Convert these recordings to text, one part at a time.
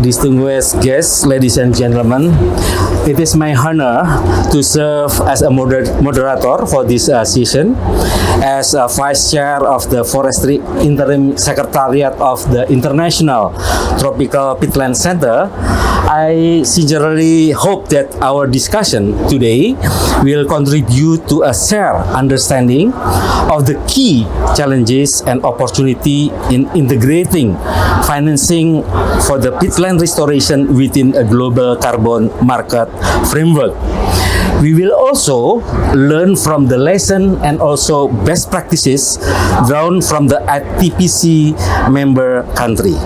distinguished guests, ladies and gentlemen. It is my honor to serve as a moderator for this session. As a Vice Chair of the Forestry Interim Secretariat of the International Tropical Peatland Center, I sincerely hope that our discussion today will contribute to a shared understanding of the key challenges and opportunity in integrating financing for the peatland restoration within a global carbon market framework. We will also learn from the lesson and also best practices drawn from the ITPC member country.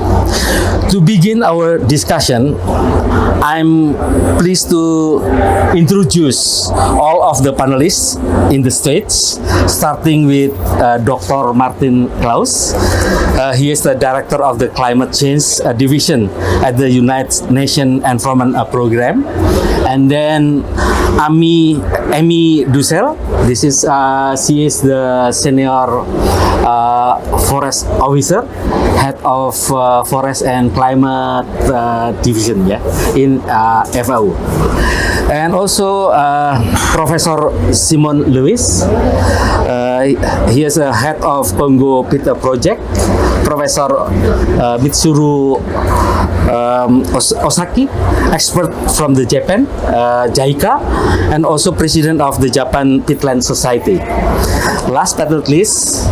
To begin our discussion, I'm pleased to introduce all of the panelists in the stage, starting with Dr. Martin Klaus. He is the Director of the Climate Change Division at the United Nations Environment Program. And then Amy Dussel. She is the Senior Forest Officer, Head of Forest and Climate Division, in FOLU. And also Professor Simon Lewis. He is a Head of Congo Basin Project. Professor Mitsuru Osaki, expert from the Japan, JICA, and also President of the Japan Peatland Society. Last but not least,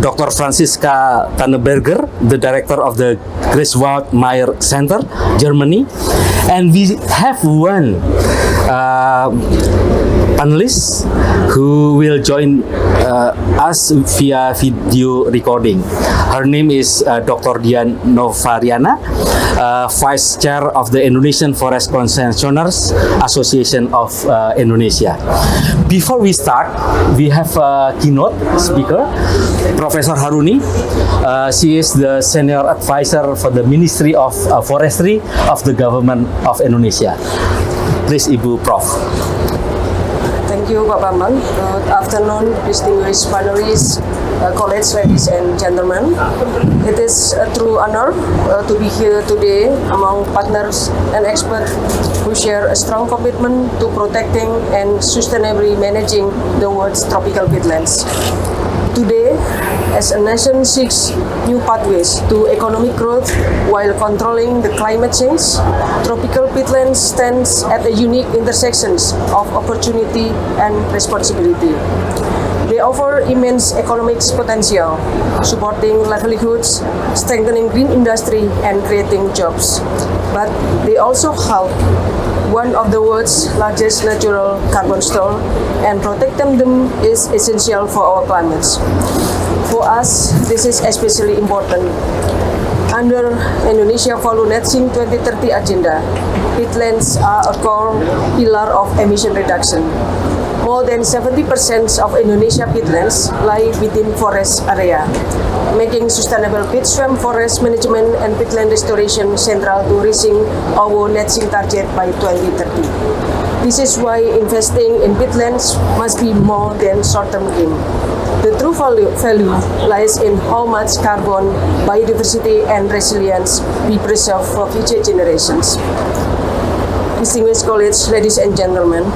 Dr. Franziska Tanneberger, the Director of the Griswold Meyer Center, Germany. And we have one panelist who will join us via video recording. Her name is Dr. Dian Novariana, Vice Chair of the Indonesian Forest Concessionaires Association of Indonesia. Before we start, we have a keynote speaker, Professor Haruni. She is the Senior Advisor for the Ministry of Forestry of the Government of Indonesia. Please, Ibu Prof. Thank you, Pak Bambang. Good afternoon, distinguished panelists, colleagues, ladies and gentlemen. It is a true honor to be here today among partners and experts who share a strong commitment to protecting and sustainably managing the world's tropical peatlands. Today, as a nation seeks new pathways to economic growth while controlling the climate change, tropical peatlands stands at a unique intersections of opportunity and responsibility. They offer immense economic potential, supporting livelihoods, strengthening green industry, and creating jobs. But they also hold one of the world's largest natural carbon store, and protecting them is essential for our climates. For us, this is especially important. Under Indonesia FOLU Net Sink 2030 agenda, peatlands are a core pillar of emission reduction. More than 70% of Indonesia peatlands lie within forest area, making sustainable peat swamp forest management and peatland restoration central to reaching our net sink target by 2030. This is why investing in peatlands must be more than short-term gain. The true value lies in how much carbon, biodiversity, and resilience we preserve for future generations. Distinguished colleagues, ladies and gentlemen,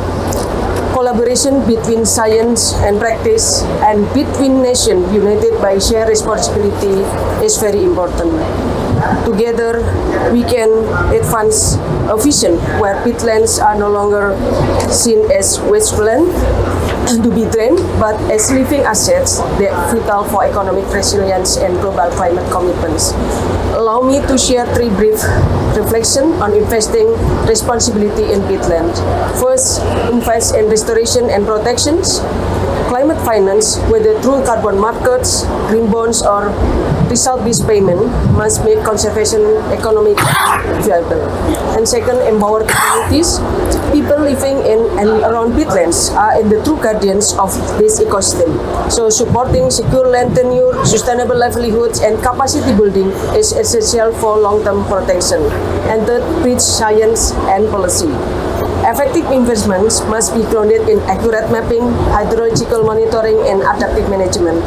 collaboration between science and practice and between nations united by shared responsibility is very important. Together, we can advance a vision where peatlands are no longer seen as wasteland to be drained, but as living assets that are vital for economic resilience and global climate commitments. Allow me to share three brief reflections on investing responsibility in peatland. First, invest in restoration and protections. Climate finance, whether through carbon markets, green bonds, or result-based payment, must make conservation economic viable. And second, empower communities. People living in and around peatlands are the true guardians of this ecosystem. So supporting secure land tenure, sustainable livelihoods, and capacity building is essential for long-term protection. And third, bridge science and policy. Effective investments must be grounded in accurate mapping, hydrological monitoring, and adaptive management.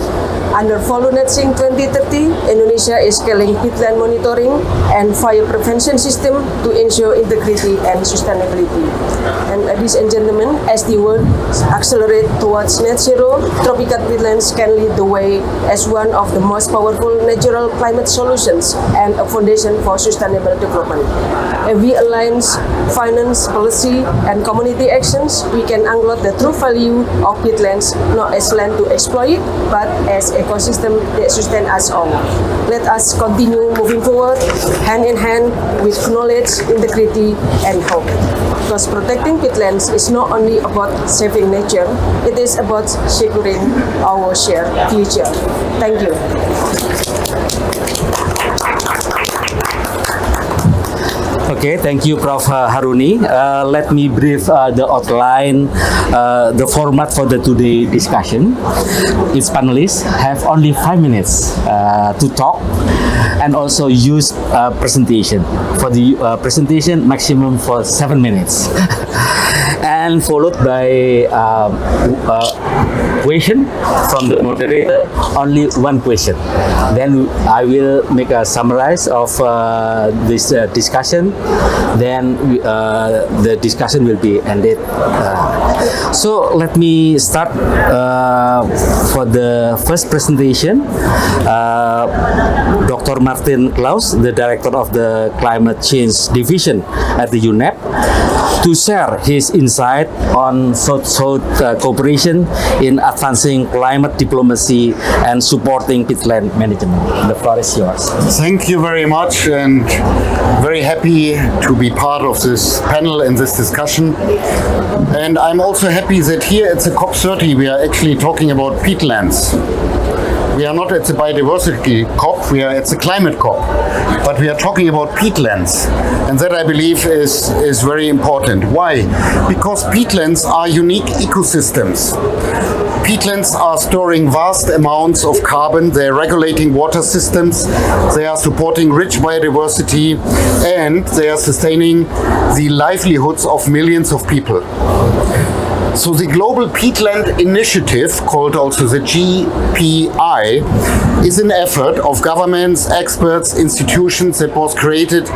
Under FOLU Netsing 2030, Indonesia is scaling peatland monitoring and fire prevention system to ensure integrity and sustainability. And ladies and gentlemen, as the world accelerates towards net zero, tropical peatlands can lead the way as one of the most powerful natural climate solutions and a foundation for sustainable development. If we align finance, policy, and community actions, we can unlock the true value of peatlands not as land to exploit, but as ecosystem that sustain us all. Let us continue moving forward, hand in hand with knowledge, integrity, and hope. Because protecting peatlands is not only about saving nature, it is about securing our shared future. Thank you. Okay, thank you, Prof. Haruni. Let me brief the outline, the format for the today discussion. Each panelist have only 5 minutes to talk and also use presentation. For the presentation, maximum for 7 minutes. And followed by question from the moderator, only one question. Then I will make a summarize of this discussion. Then the discussion will be ended. So let me start for the first presentation. Dr. Martin Klaus, the director of the Climate Change Division at the UNEP, to share his insight on South-South cooperation in advancing climate diplomacy and supporting peatland management. The floor is yours. Thank you very much, and very happy to be part of this panel and this discussion. And I'm also happy that here at the COP30 we are actually talking about peatlands. We are not at the biodiversity COP, we are at the climate COP, but we are talking about peatlands, and that I believe is very important. Why? Because peatlands are unique ecosystems. Peatlands are storing vast amounts of carbon, they're regulating water systems, they are supporting rich biodiversity, and they are sustaining the livelihoods of millions of people. So the Global Peatland Initiative, called also the GPI, is an effort of governments, experts, institutions that was created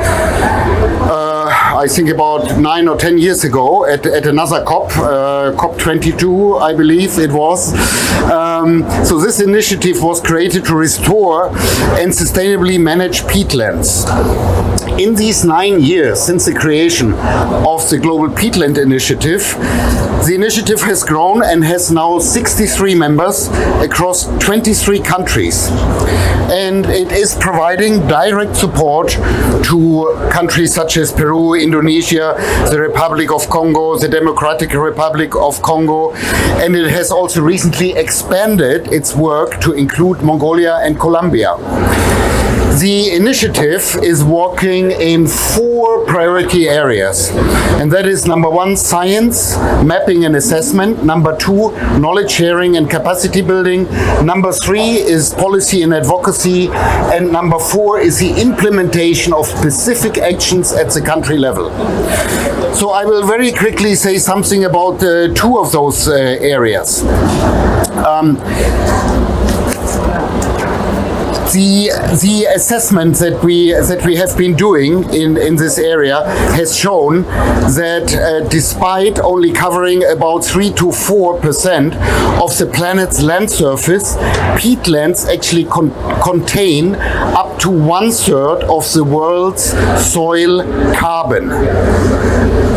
I think about 9 or 10 years ago at another COP, COP22, I believe it was. So this initiative was created to restore and sustainably manage peatlands. In these 9 years since the creation of the Global Peatland Initiative, the initiative has grown and has now 63 members across 23 countries. And it is providing direct support to countries such as Peru, Indonesia, the Republic of Congo, the Democratic Republic of Congo, and it has also recently expanded its work to include Mongolia and Colombia. The initiative is working in 4 priority areas, and that is number 1, science, mapping and assessment, number 2, knowledge sharing and capacity building, number 3 is policy and advocacy, and number 4 is the implementation of specific actions at the country level. So I will very quickly say something about 2 of those areas. The assessment that we have been doing in this area has shown that despite only covering about 3 to 4% of the planet's land surface, peatlands actually contain up to 1/3 of the world's soil carbon.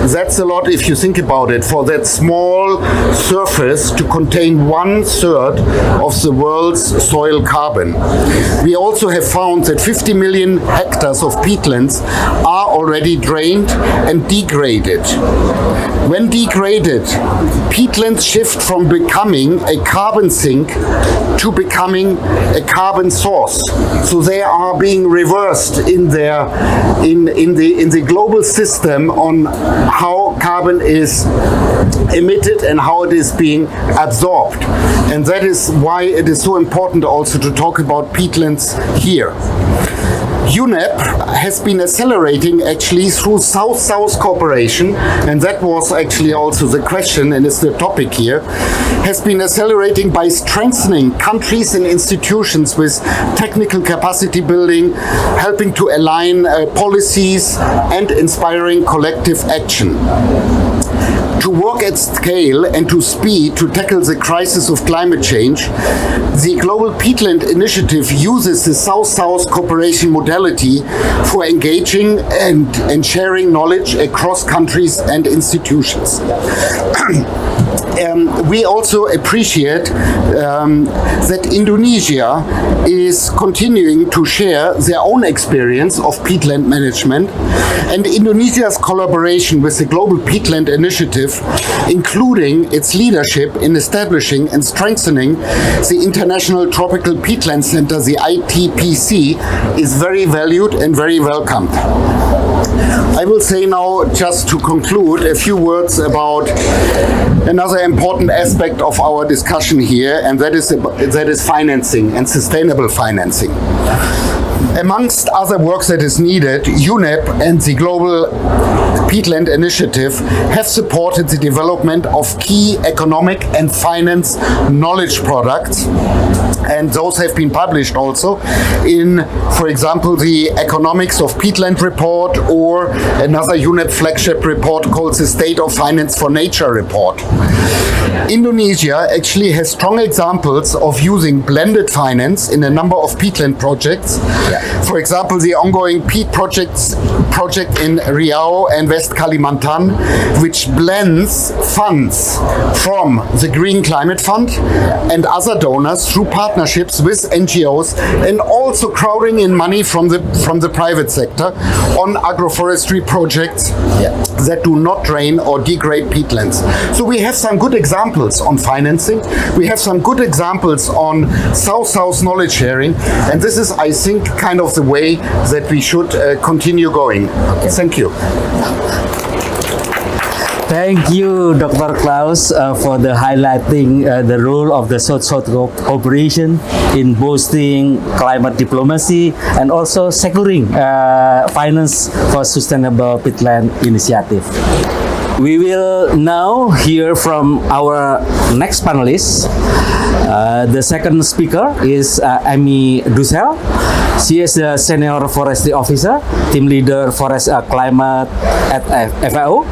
That's a lot if you think about it, for that small surface to contain 1/3 of the world's soil carbon. We also have found that 50 million hectares of peatlands are already drained and degraded. When degraded, peatlands shift from becoming a carbon sink to becoming a carbon source. So they are being reversed in the global system on how carbon is emitted and how it is being absorbed. And that is why it is so important also to talk about peatlands here. UNEP has been accelerating actually through South-South cooperation, and that was actually also the question and is the topic here, has been accelerating by strengthening countries and institutions with technical capacity building, helping to align policies and inspiring collective action. To work at scale and to speed to tackle the crisis of climate change, the Global Peatland Initiative uses the South-South cooperation modality for engaging and sharing knowledge across countries and institutions. We also appreciate that Indonesia is continuing to share their own experience of peatland management, and Indonesia's collaboration with the Global Peatland Initiative, including its leadership in establishing and strengthening the International Tropical Peatland Center, the ITPC, is very valued and very welcomed. I will say now, just to conclude, a few words about another important aspect of our discussion here, and that is financing and sustainable financing. Amongst other work that is needed, UNEP and the Global Peatland Initiative have supported the development of key economic and finance knowledge products, and those have been published also in, for example, the Economics of Peatland report, or another UNEP flagship report called the State of Finance for Nature report. Indonesia actually has strong examples of using blended finance in a number of peatland projects. For example, the ongoing peat project in Riau and West Kalimantan, which blends funds from the Green Climate Fund and other donors through partnerships with NGOs, and also crowding in money from the private sector on agroforestry projects that do not drain or degrade peatlands. So we have some good examples on financing. We have some good examples on South-South knowledge sharing, and this is, I think, kind of the way that we should continue going. Okay. Thank you. Thank you, Dr. Klaus, for the highlighting the role of the South-South cooperation in boosting climate diplomacy and also securing finance for sustainable peatland initiative. We will now hear from our next panelist. The second speaker is Amy Dussel. She is the Senior Forestry Officer, Team Leader Forest Climate at FAO.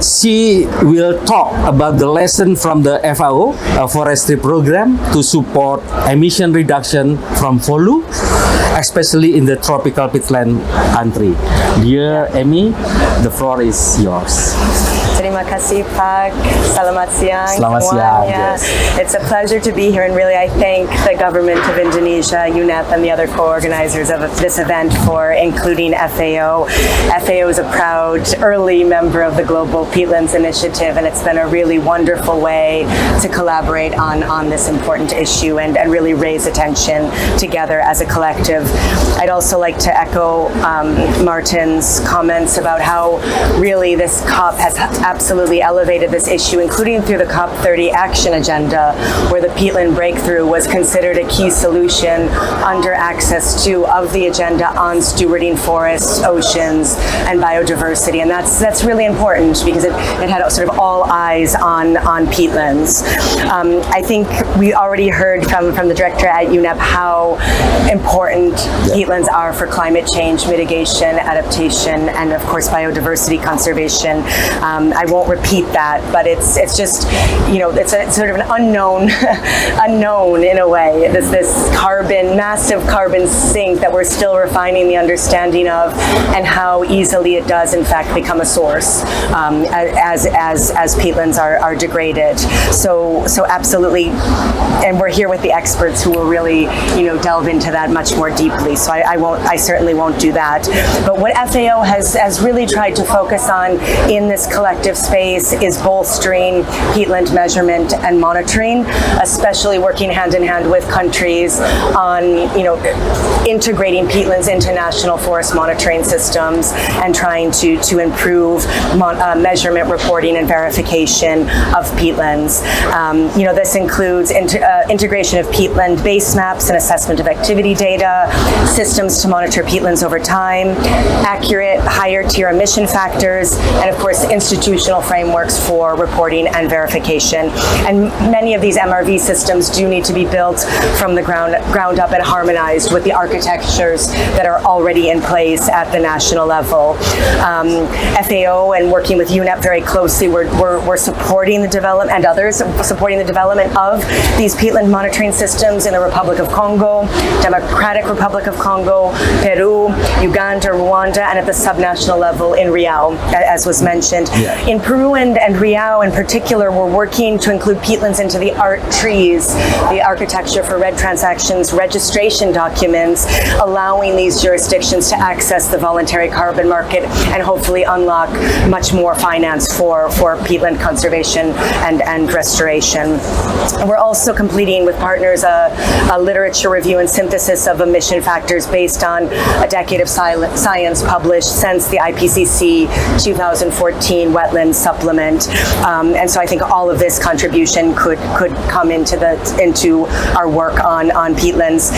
She will talk about the lesson from the FAO forestry program to support emission reduction from FOLU, especially in the tropical peatland country. Dear Amy, the floor is yours. Terima kasih, Pak. Selamat siang. Selamat siang. Yes. It's a pleasure to be here, and really I thank the government of Indonesia, UNEP, and the other co-organizers of this event for including FAO. FAO is a proud early member of the Global Peatlands Initiative, and it's been a really wonderful way to collaborate on this important issue and really raise attention together as a collective. I'd also like to echo Martin's comments about how really this COP has absolutely elevated this issue, including through the COP30 action agenda, where the peatland breakthrough was considered a key solution under access 2 of the agenda on stewarding forests, oceans, and biodiversity. And that's really important because it had sort of all eyes on peatlands. I think we already heard from the director at UNEP how important peatlands are for climate change mitigation, adaptation, and of course biodiversity conservation. I won't repeat that, but it's just, you know, it's a sort of an unknown in a way. This massive carbon sink that we're still refining the understanding of, and how easily it does in fact become a source as peatlands are degraded. So absolutely, and we're here with the experts who will really, you know, delve into that much more deeply. So I certainly won't do that. But what FAO has really tried to focus on in this collective space is bolstering peatland measurement and monitoring, especially working hand in hand with countries on, integrating peatlands into national forest monitoring systems and trying to improve measurement, reporting, and verification of peatlands. This includes integration of peatland base maps and assessment of activity data, systems to monitor peatlands over time, accurate higher tier emission factors, and of course institutional frameworks for reporting and verification. And many of these MRV systems do need to be built from the ground up and harmonized with the architectures that are already in place at the national level. FAO and working with UNEP very closely, we're supporting the development, and others supporting the development of these peatland monitoring systems in the Republic of Congo, Democratic Republic of Congo, Peru, Uganda, Rwanda, and at the subnational level in Riau, as was mentioned. Yeah. In Peru and Riau in particular, we're working to include peatlands into the ART trees, the Architecture for Red Transactions registration documents, allowing these jurisdictions to access the voluntary carbon market and hopefully unlock much more finance for peatland conservation and restoration. We're also completing with partners a literature review and synthesis of emission factors based on a decade of science published since the IPCC 2014 wetland supplement. And so I think all of this contribution could come into our work on peatlands.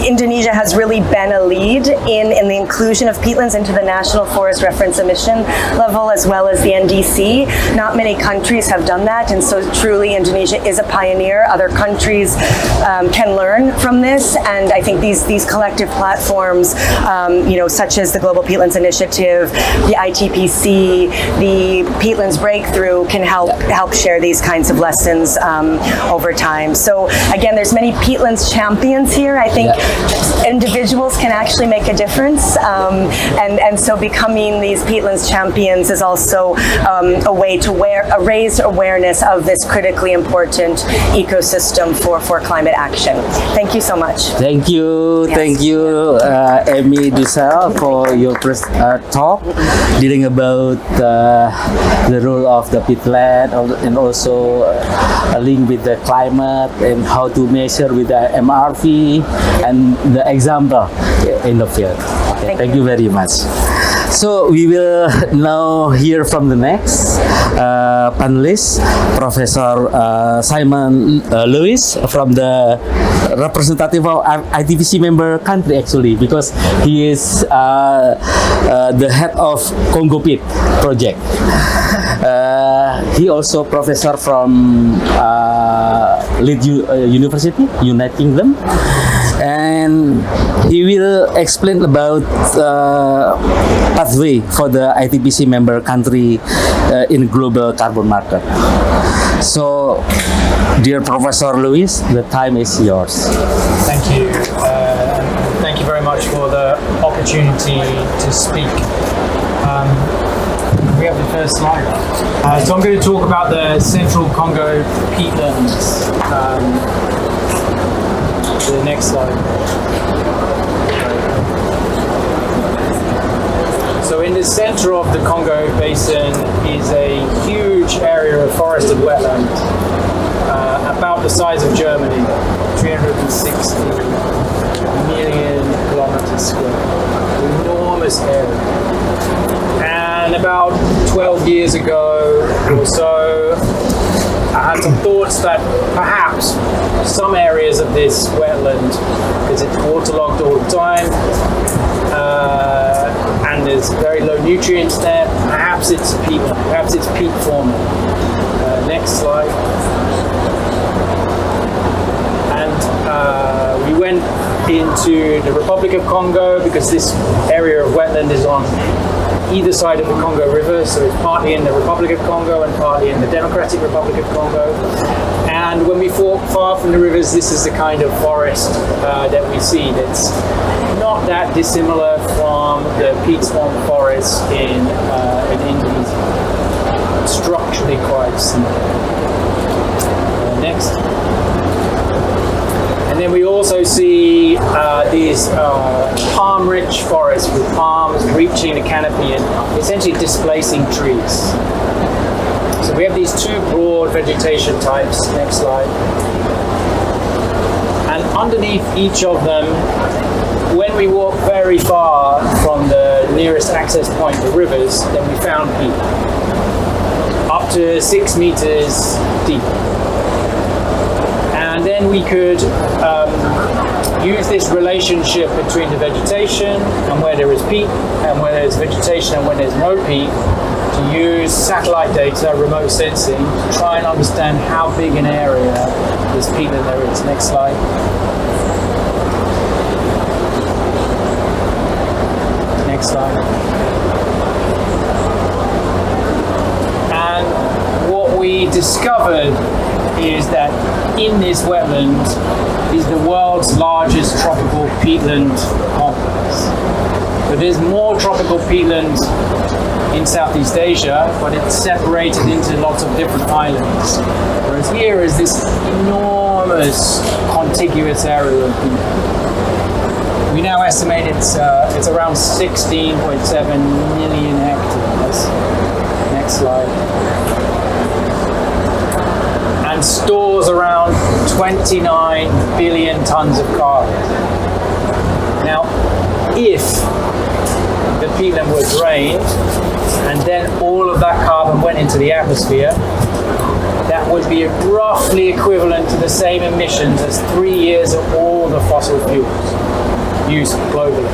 Indonesia has really been a lead in the inclusion of peatlands into the National Forest Reference Emission level, as well as the NDC. Not many countries have done that, and so truly Indonesia is a pioneer. Other countries can learn from this, and I think these collective platforms, such as the Global Peatlands Initiative, the ITPC, the Peatlands Breakthrough, can help share these kinds of lessons over time. So again, the's many peatlands champions here. I think individuals can actually make a difference, and so becoming these peatlands champions is also a way to raise awareness of this critically important ecosystem for climate action. Thank you so much. Thank you, Yes. thank you, Amy Dussel, for your talk dealing about the role of the peatland and also a link with the climate and how to measure with the MRV and the example in the field. Okay, thank you very much. So we will now hear from the next panelist, Professor Simon Lewis, from the representative of ITPC member country, actually, because he is the head of Congo Pit project. He also professor from Leeds University, United Kingdom, and he will explain about pathway for the ITPC member country in global carbon market. So, dear Professor Lewis, the time is yours. Thank you. Thank you very much for the opportunity to speak. We have the first slide. So I'm going to talk about the Central Congo peatlands. The next slide. So in the center of the Congo Basin is a huge area of forested wetland, about the size of Germany, 360 million kilometers square, enormous area. And about 12 years ago or so, I had some thoughts that perhaps some areas of this wetland, because it's waterlogged all the time, and there's very low nutrients there, perhaps it's peat forming. Next slide. And we went into the Republic of Congo because this area of wetland is on either side of the Congo River, so it's partly in the Republic of Congo and partly in the Democratic Republic of Congo. And when we walk far from the rivers, this is the kind of forest that we see. That's not that dissimilar from the peat swamp forest in Indonesia. Structurally quite similar. Next. And then we also see these palm-rich forests with palms reaching the canopy and essentially displacing trees. So we have these two broad vegetation types. Next slide. And underneath each of them, when we walk very far from the nearest access point, the rivers, then we found peat, up to 6 meters deep. And then we could use this relationship between the vegetation and where there is peat, and where there's vegetation and when there's no peat, to use satellite data, remote sensing, to try and understand how big an area this peatland there is. Next slide. Next slide. And what we discovered is that in this wetland is the world's largest tropical peatland complex. So there's more tropical peatland in Southeast Asia, but it's separated into lots of different islands. Whereas here is this enormous contiguous area of peatland. We now estimate it's around 16.7 million hectares. Next slide. And stores around 29 billion tons of carbon. Now, if the peatland were drained and then all of that carbon went into the atmosphere, that would be roughly equivalent to the same emissions as 3 years of all the fossil fuels used globally.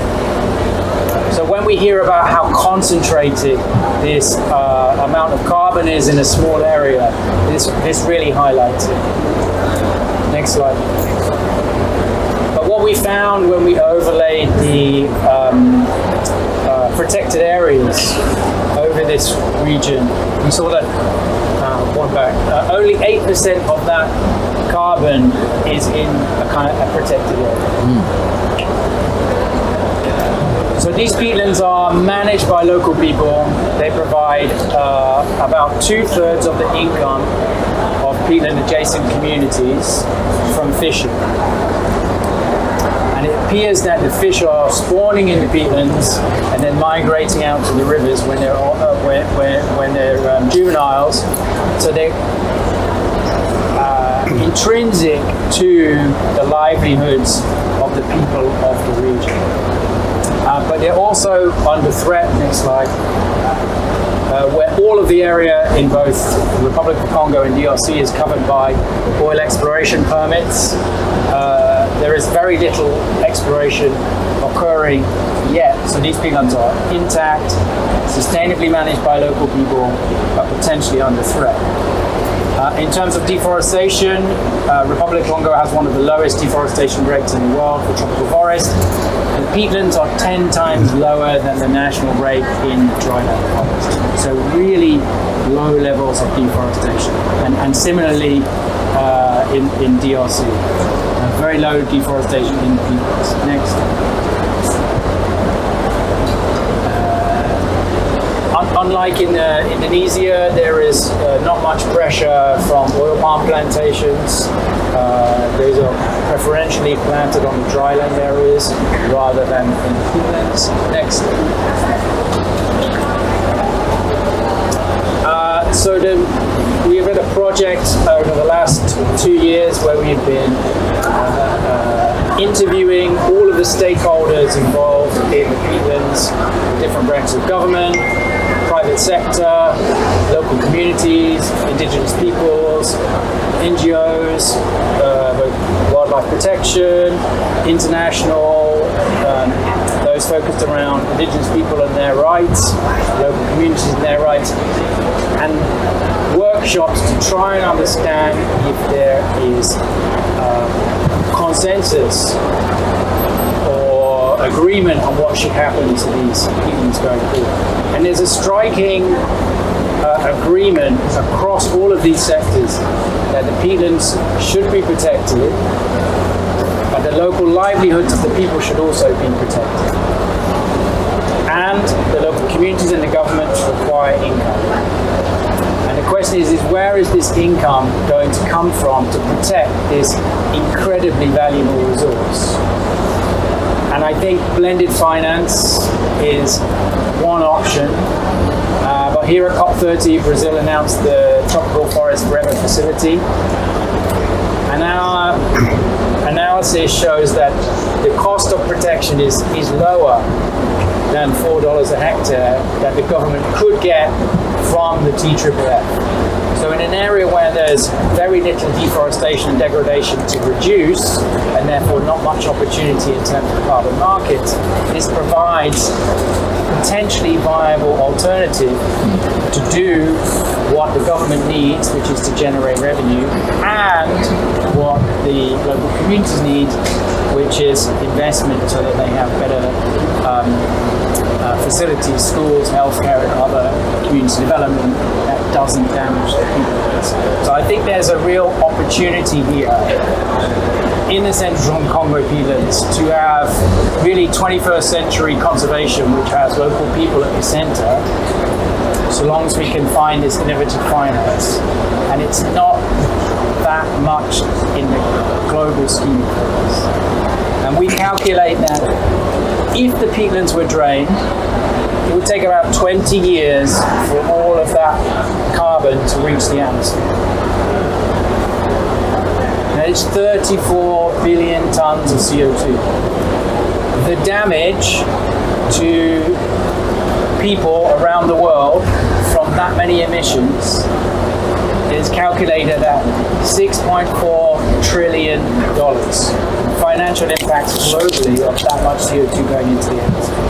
So when we hear about how concentrated this amount of carbon is in a small area, this really highlights it. Next slide. But what we found when we overlaid the protected areas over this region, we saw that only 8% of that carbon is in a kind of a protected area. So these peatlands are managed by local people. They provide about 2/3 of the income of peatland adjacent communities from fishing. And it appears that the fish are spawning in the peatlands and then migrating out to the rivers when they're juveniles. So they're intrinsic to the livelihoods of the people of the region. But they're also under threat, next slide, where all of the area in both the Republic of Congo and DRC is covered by oil exploration permits. There is very little exploration occurring yet, so these peatlands are intact, sustainably managed by local people, but potentially under threat. In terms of deforestation, Republic of Congo has one of the lowest deforestation rates in the world for tropical forest, and peatlands are 10 times lower than the national rate in dryland forest. So really low levels of deforestation, and similarly in DRC, very low deforestation in peatlands. Next. Unlike in Indonesia, there is not much pressure from oil palm plantations. Those are preferentially planted on the dryland areas rather than in the peatlands. Next. We have had a project over the last 2 years where we've been interviewing all of the stakeholders involved in the peatlands, different branches of government, private sector, local communities, indigenous peoples, NGOs, both wildlife protection, international, those focused around indigenous people and their rights, local communities and their rights, and workshops to try and understand if there is consensus or agreement on what should happen to these peatlands going forward. And there's a striking agreement across all of these sectors that the peatlands should be protected, but the local livelihoods of the people should also be protected. And the local communities and the governments require income. And the question is where is this income going to come from to protect this incredibly valuable resource? And I think blended finance is one option. But here at COP30, Brazil announced the Tropical Forest Forever Facility. And our analysis shows that the cost of protection is lower than $4 a hectare that the government could get from the TFFF. So in an area where there's very little deforestation and degradation to reduce, and therefore not much opportunity in terms of carbon markets, this provides potentially viable alternative to do what the government needs, which is to generate revenue, and what the local communities need, which is investment so that they have better facilities, schools, healthcare, and other community development that doesn't damage the people. So I think there's a real opportunity here in the central Congo Peatlands to have really 21st century conservation, which has local people at the center, so long as we can find this innovative finance. And it's not that much in the global scheme of things. And we calculate that if the peatlands were drained, it would take about 20 years for all of that carbon to reach the atmosphere. Now it's 34 billion tons of CO2. The damage to people around the world from that many emissions is calculated at $6.4 trillion. Financial impacts globally of that much CO2 going into the atmosphere.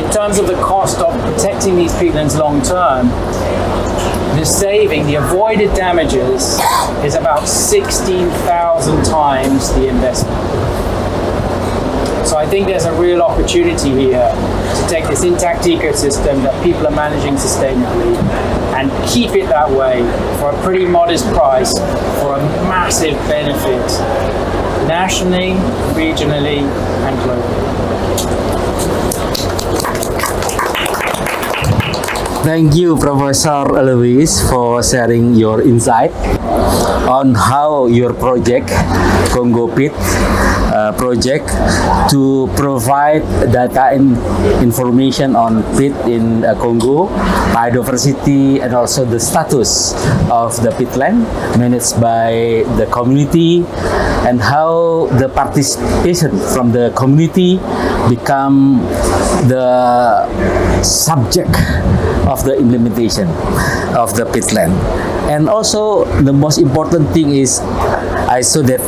In terms of the cost of protecting these peatlands long term, the saving, the avoided damages, is about 16,000 times the investment. So I think there's a real opportunity here to take this intact ecosystem that people are managing sustainably and keep it that way for a pretty modest price for a massive benefit nationally, regionally, and globally. Thank you, Professor Lewis, for sharing your insight on how your project, Congo Peat project, to provide data information on peat in Congo, biodiversity, and also the status of the peatland managed by the community, and how the participation from the community become the subject of the implementation of the peatland. And also the most important thing is I saw that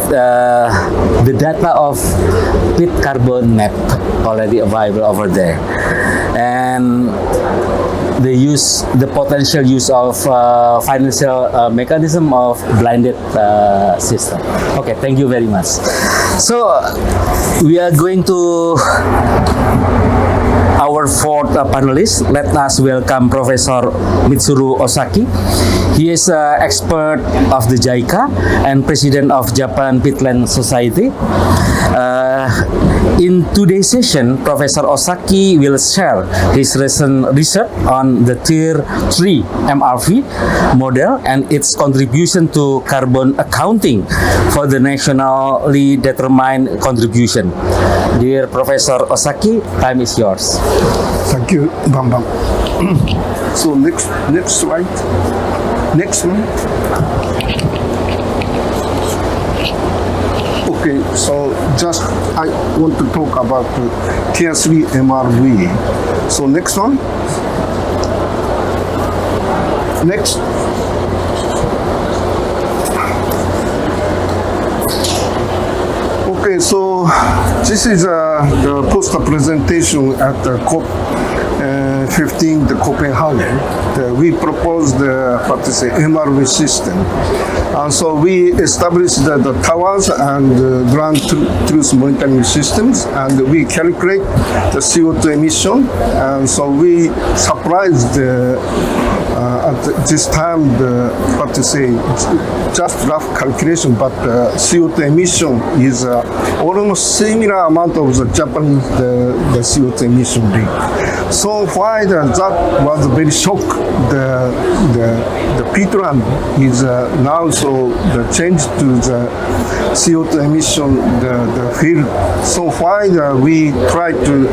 the data of peat carbon map already available over there, and the potential use of financial mechanism of blended system. Okay, thank you very much. So we are going to our fourth panelist. Let us welcome Professor Mitsuru Osaki. He is an expert of the JICA and president of Japan Peatland Society. In today's session, Professor Osaki will share his recent research on the Tier 3 MRV model and its contribution to carbon accounting for the nationally determined contribution. Dear Professor Osaki, time is yours. Thank you, Bambam. So next slide. Next one. Okay, so just I want to talk about the Tier 3 MRV. So next one. Next. Okay, so this is the poster presentation at the COP 15, the Copenhagen. We proposed the MRV system. And so we established the towers and ground truth monitoring systems, and we calculate the CO2 emission. And so we surprised at this time, just rough calculation, but CO2 emission is almost similar amount of the Japanese the CO2 emission rate. So why that was very shock. The peatland is now so the change to the CO2 emission the field. So why we try to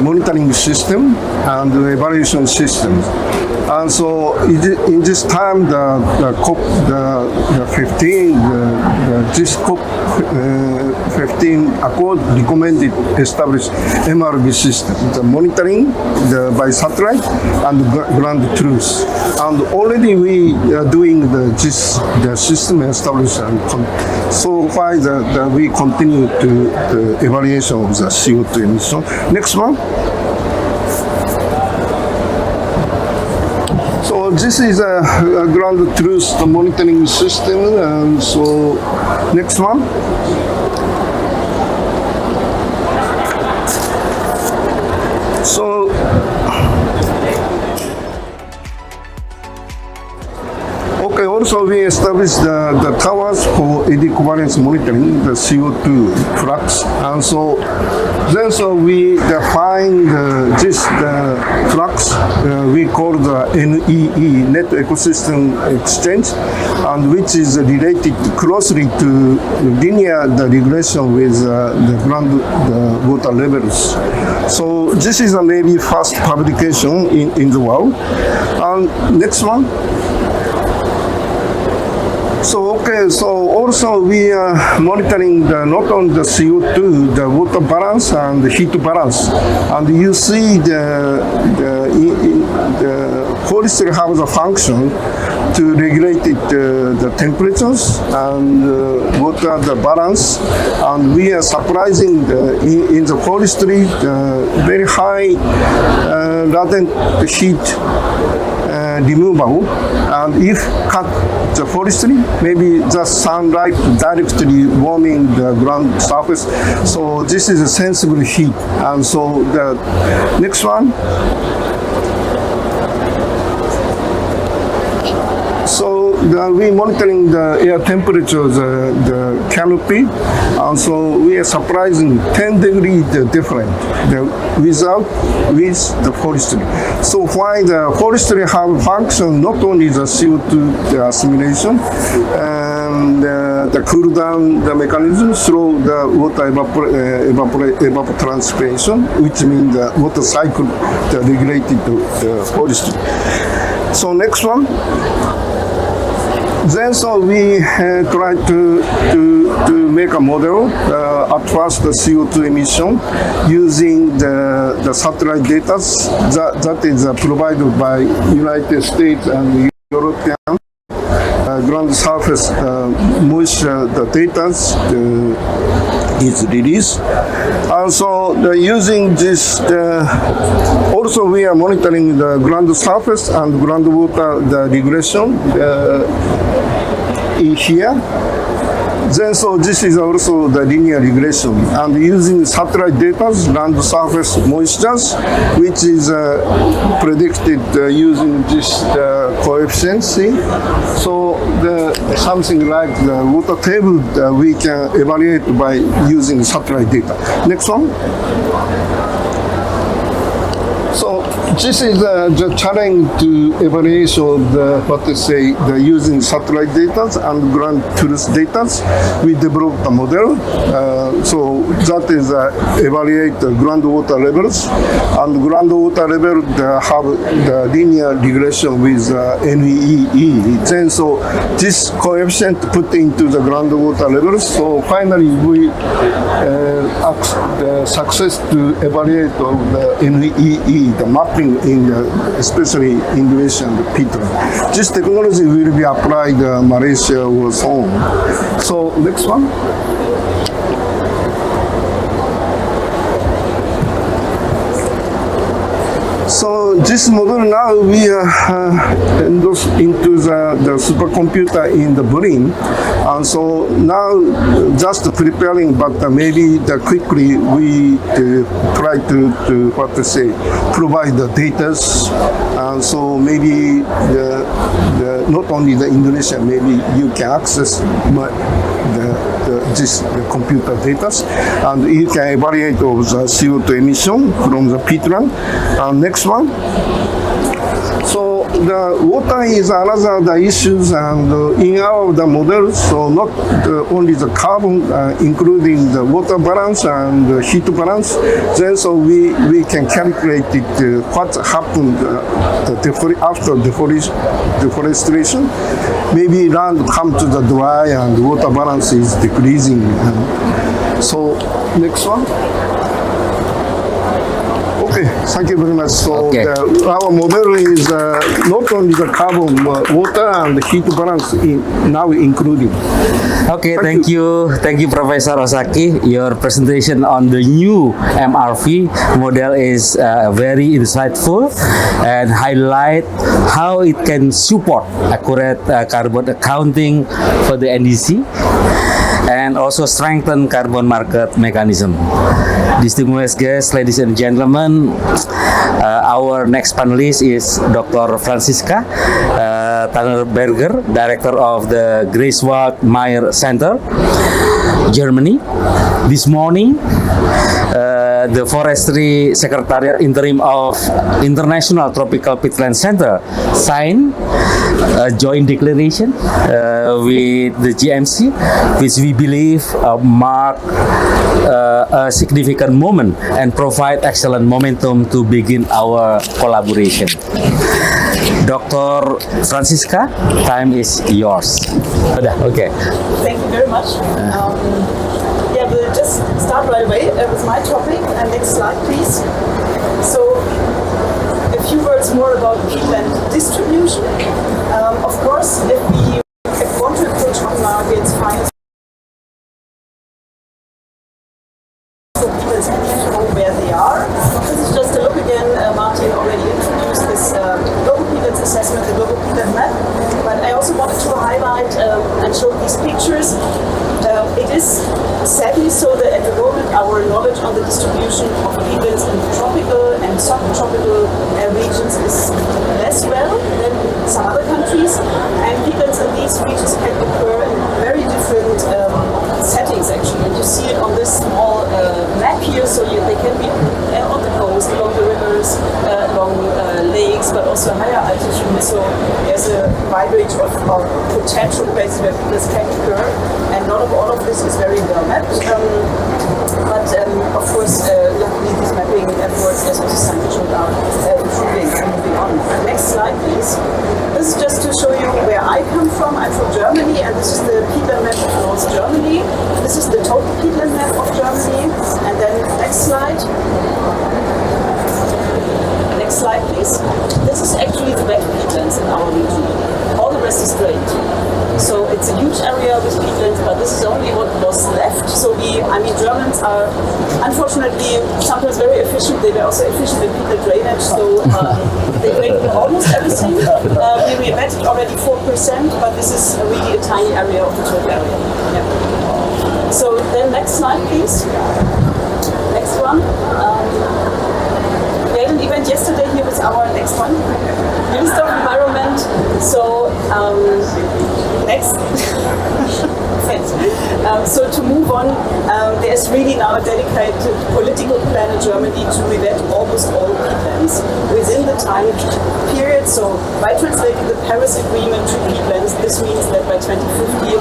monitoring system and evaluation system. And so in this time, the COP 15, this COP 15 accord recommended establish MRV system, the monitoring by satellite and ground truth. And already we are doing the system establishment. So far, we continue to the evaluation of the CO2 emission. Next one. So this is a ground truth monitoring system. So next one. So okay, also we established the towers for eddy covariance monitoring, the CO2 flux, and so we define the flux we call the NEE, Net Ecosystem Exchange, and which is related closely to linear regression with the groundwater levels. So this is a maybe first publication in the world. And next one. So also we are monitoring not only the CO2, the water balance and the heat balance. And you see the forestry has a function to regulate the temperatures and water the balance. And we are surprising in the forestry very high latent heat removal, and if cut the forestry, maybe the sunlight directly warming the ground surface. So this is a sensible heat. And so the next one. So we monitoring the air temperature, the canopy, and so we are surprising 10 degrees different with the forestry. So why the forestry have function not only the CO2 assimilation and the cool down the mechanism through the water evapotranspiration, which means the water cycle regulated to the forestry. So next one. Then so we try to make a model at first the CO2 emission using the satellite data that is provided by United States and European ground surface moisture data is released. And so using this, also we are monitoring the ground surface and groundwater regression in here. Then so this is also the linear regression, and using satellite data, land surface moistures, which is predicted using this coefficients. So something like the water table we can evaluate by using satellite data. Next one. So this is the challenge to evaluation of the using satellite data and ground truth data. We developed a model. So that is evaluate the groundwater levels, and groundwater level have the linear regression with NEE. Then so this coefficient put into the groundwater levels. So finally we success to evaluate of the NEE, the mapping in especially Indonesia and Peatland. This technology will be applied Malaysia or so on. So next one. So this model now we are endorsed into the supercomputer in the brain, and so now just preparing, but maybe quickly we try to what to say, provide the data, and so maybe not only the Indonesia, maybe you can access this computer data, and you can evaluate of the CO2 emission from the peatland. Next one. So the water is another the issues, and in our the models, so not only the carbon, including the water balance and the heat balance. Then so we can calculate it what happened after deforestation. Maybe land come to the dry and water balance is decreasing. So next one. Okay, thank you very much. So Okay. our model is not only the carbon, water and the heat balance now including. Okay, thank you. Thank you, Professor Osaki. Your presentation on the new MRV model is very insightful and highlight how it can support accurate carbon accounting for the NDC and also strengthen carbon market mechanism. Distinguished guests, ladies and gentlemen, our next panelist is Dr. Franziska Tannerberger, Director of the Greifswald Meyer Center, Germany. This morning, the Forestry Secretariat Interim of International Tropical Peatland Center signed a joint declaration with the GMC, which we believe mark a significant moment and provide excellent momentum to begin our collaboration. Dr. Franziska, time is yours. Okay. Thank you very much. Yeah, we'll just start right away with my topic. And next slide, please. So, a few words more about peatland distribution. Of course, if we want to approach on markets, finance for peatlands, we need to know where they are. This is just a look again. Martin already introduced this global peatlands assessment, the global peatland map. But I also wanted to highlight and show these pictures. It is sadly so that at the moment our knowledge on the distribution of peatlands in tropical and subtropical regions is less well than some other countries, and peatlands in these regions can occur in very different settings actually. And you see it on this small map here, so they can be on the coast, along the rivers, along lakes, but also higher altitude. So there's a wide range of potential places where peatlands can occur, and not all of this is very well mapped. But of course, luckily these mapping efforts, as also Simon showed, are improving and moving on. Next slide, please. This is just to show you where I come from. I'm from Germany, and this is the peatland map of North Germany. This is the total peatland map of Germany. And then next slide. Next slide, please. This is actually the wet peatlands in our region. All the rest is drained. So it's a huge area with peatlands, but this is only what was left. So Germans are unfortunately sometimes very efficient. They were also efficient in peatland drainage, so they drained almost everything. We vetted already 4%, but this is really a tiny area of the total area. Yeah. So then next slide, please. Next one. We had an event yesterday here with our next one, Minister of Environment. So next. So to move on, there's really now a dedicated political plan in Germany to revet almost all peatlands within the time period. So by translating the Paris Agreement to peatlands, this means that by 2050,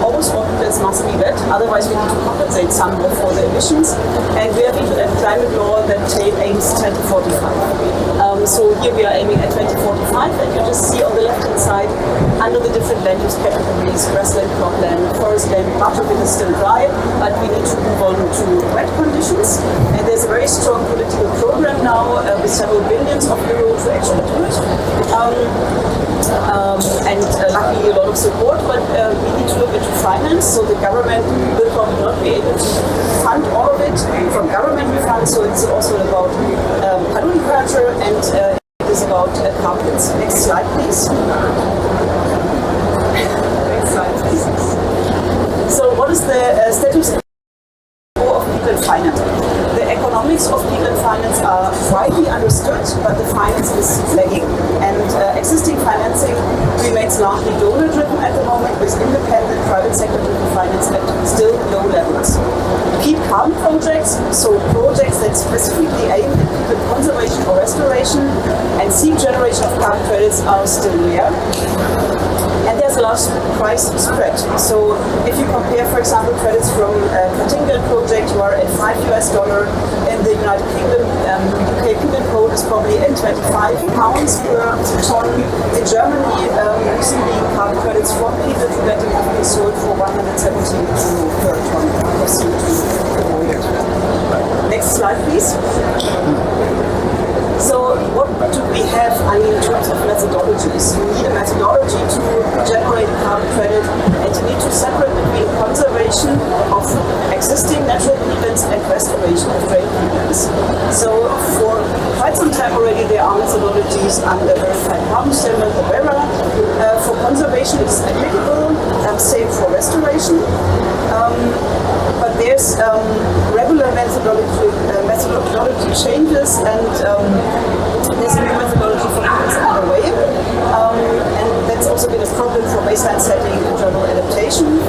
almost all peatlands must be wet. Otherwise, we need to compensate some more for the emissions. And we have a climate law that aims 2045. So here we are aiming at 2045, and you just see on the left-hand side, under the different land use categories, grassland, cropland, forest land, much of it is still dry, but we need to move on to wet conditions. And there's a very strong political program now with several billions of euros to actually do it. Luckily a lot of support, but we need to look into finance. So the government will probably not be able to fund all of it from government funds. So it's also about agriculture and it is about carbons. Next slide, please. Next slide, please. So what is the status quo of peatland finance? The economics of peatland finance are widely understood, but the finance is lagging. And existing financing remains largely donor-driven at the moment, with independent private sector-driven finance at still low levels. Peat carbon projects, so projects that specifically aim at peatland conservation or restoration, and seed generation of carbon credits are still rare. And there's a large price spread. So if you compare, for example, credits from a Peatland project, you are at $5 in the United Kingdom. UK peatland code is probably at £25 per ton. In Germany, recently carbon credits from peatland revetting have been sold for 170 euro per ton of CO2 avoided. Next slide, please. So what do we have, in terms of methodologies? You need a methodology to generate a carbon credit, and you need to separate between conservation of existing natural peatlands and restoration of drained peatlands. So for quite some time already, there are methodologies under verified carbon standard, the VERA. For conservation, it is applicable, same for restoration. But there's regular methodology changes, and there's a new methodology for peatlands underway. And that's also been a problem for baseline setting and general adaptation.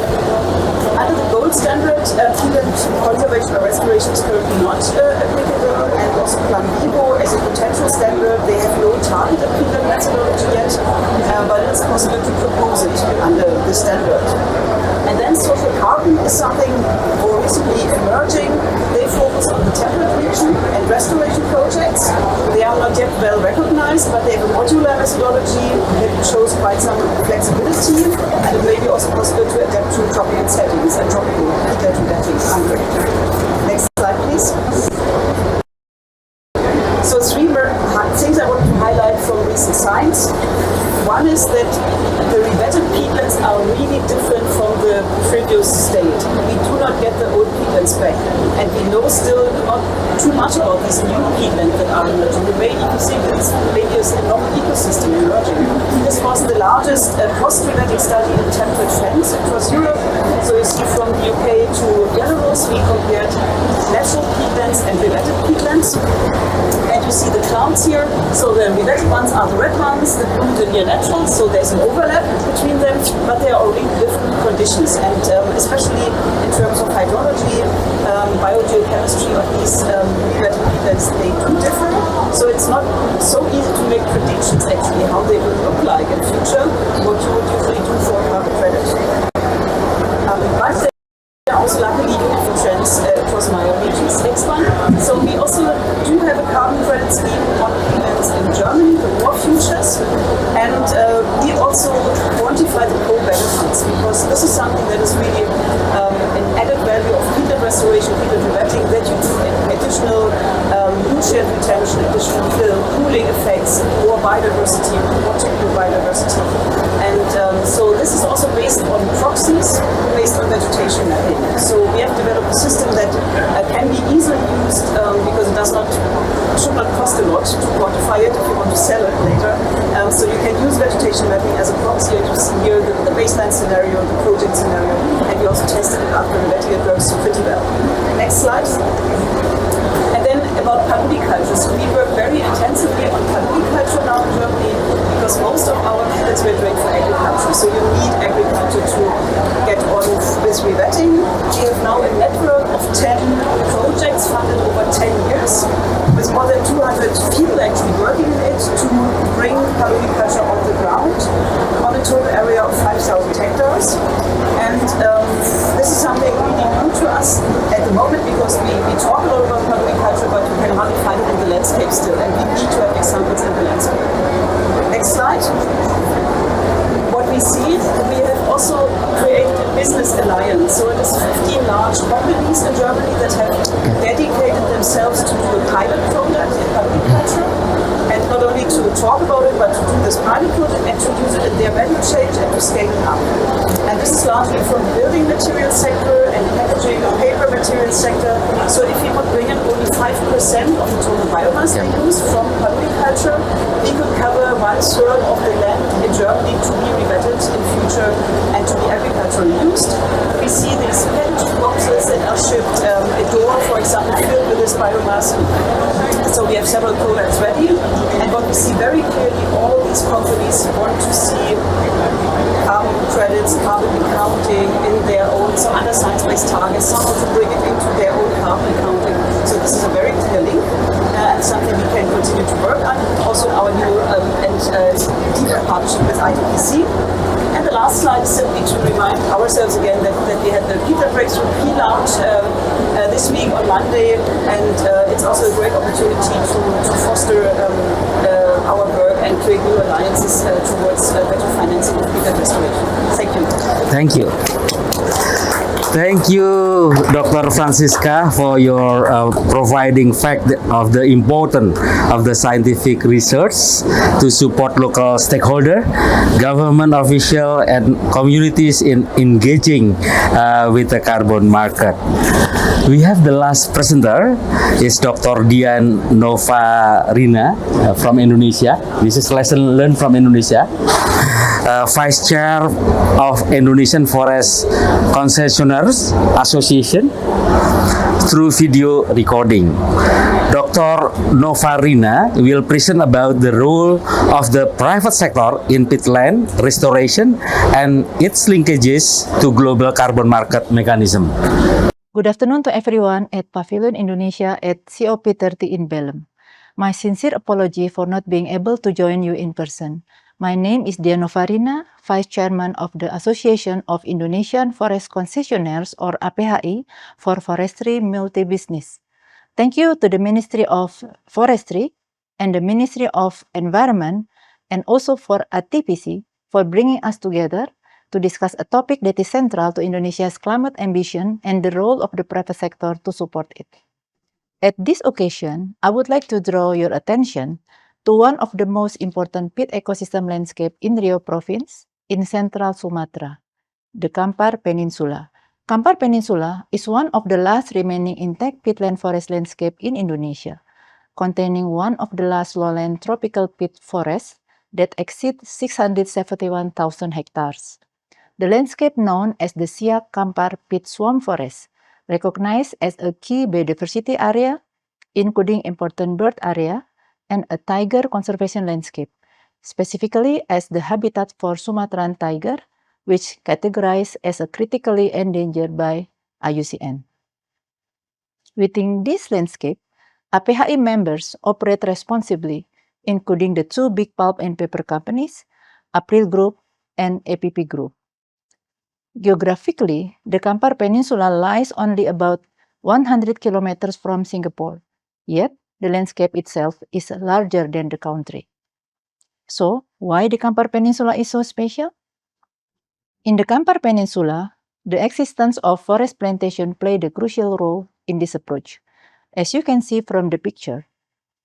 Under the gold standard, peatland conservation or restoration is currently not applicable, and also Plan Vivo as a potential standard, they have no targeted peatland methodology yet, but it's possible to propose it under the standard. And then social carbon is something more recently emerging. They focus on the temperate region and restoration projects. They are not yet well recognized, but they have a modular methodology that shows quite some flexibility, and it may be also possible to adapt to tropical settings and tropical peatland revetting under. Next slide, please. So three things I want to highlight from recent science. One is that the revetted peatlands are really different from the previous state. We do not get the old peatlands back, and we know still not too much about these new peatlands that are emerging. The way ecosystem maybe is a novel ecosystem emerging. This was the largest post-revetting study in temperate fens across Europe. So you see from the UK to Belarus, we compared natural peatlands and revetted peatlands. And you see the clouds here. So the revetted ones are the red ones, the blue the near natural. So there's an overlap between them, but they are already different conditions. And especially in terms of hydrology, biogeochemistry of these revetted peatlands, they do differ. So it's not so easy to make predictions actually how they will look like in future, what you would usually do for a carbon credit. But there are also luckily uniform trends across my regions. Next one. So we also do have a carbon credit scheme on peatlands in Germany, the war futures, and we also quantify the co-benefits, because this is something that is really an added value of peatland restoration, peatland revetting, that you do additional nutrient retention, additional cooling effects, more biodiversity, more technical biodiversity. And so this is also based on proxies, based on vegetation mapping. So we have developed a system that can be easily used because it should not cost a lot to quantify it if you want to sell it later. So you can use vegetation mapping as a proxy, and you see here the baseline scenario, the project scenario, and we also tested it after revetting. It works pretty well. Next slide. And then about paludiculture. So we work very intensively on paludiculture now in Germany, because most of our peatlands were drained for agriculture. So you need agriculture to get on with revetting. We have now a network of 10 projects funded over 10 years, with more than 200 people actually working in it to bring paludiculture on the ground on a total area of 5,000 hectares. And this is something really new to us at the moment, because we talk a lot about paludiculture, but you can hardly find it in the landscape still, and we need to have examples in the landscape. Next slide. What we see, we have also created a business alliance. So it is 15 large companies in Germany that have dedicated themselves to do a pilot project in paludiculture, and not only to talk about it, but to do this pilot project and to use it in their value chain and to scale it up. And this is largely from the building material sector and packaging and paper material sector. So if we would bring in only 5% of the total biomass they use from paludiculture, we could cover 1/3 of the land in Germany to be revetted in future and to be agriculturally used. We see these packaging boxes that are shipped, a door, for example, filled with this biomass. So we have several products ready, and what we see very clearly, all these companies want to see carbon credits, carbon accounting in their own some under science-based targets, some want to bring it into their own carbon accounting. So this is a very clear link and something we can continue to work on, also in our new and deeper partnership with IPCC. And the last slide is simply to remind ourselves again that we had the Peatland Breakthrough P-Lounge this week on Monday, and it's also a great opportunity to foster our work and create new alliances towards better financing of peatland restoration. Thank you. Thank you. Thank you, Dr. Francisca, for your providing fact of the importance of the scientific research to support local stakeholder, government official, and communities in engaging with the carbon market. We have the last presenter is Dr. Dian Novarina from Indonesia. This is lesson learned from Indonesia. Vice Chair of Indonesian Forest Concessionaires Association through video recording. Dr. Novarina will present about the role of the private sector in peatland restoration and its linkages to global carbon market mechanism. Good afternoon to everyone at Pavilion Indonesia at COP30 in Belém. My sincere apology for not being able to join you in person. My name is Dian Novarina, Vice Chairman of the Association of Indonesian Forest Concessionaires or APHI for Forestry Multi-Business. Thank you to the Ministry of Forestry and the Ministry of Environment and also for ATPC for bringing us together to discuss a topic that is central to Indonesia's climate ambition and the role of the private sector to support it. At this occasion, I would like to draw your attention to one of the most important peat ecosystem landscape in Riau Province in central Sumatra, the Kampar Peninsula. Kampar Peninsula is one of the last remaining intact peatland forest landscape in Indonesia, containing one of the last lowland tropical peat forests that exceed 671,000 hectares. The landscape known as the Siak Kampar Peat Swamp Forest, recognized as a key biodiversity area, including important bird area, and a tiger conservation landscape, specifically as the habitat for Sumatran tiger, which categorized as a critically endangered by IUCN. Within this landscape, APHI members operate responsibly, including the two big pulp and paper companies, April Group and APP Group. Geographically, the Kampar Peninsula lies only about 100 kilometers from Singapore, yet the landscape itself is larger than the country. So, why the Kampar Peninsula is so special? In the Kampar Peninsula, the existence of forest plantation played a crucial role in this approach. As you can see from the picture,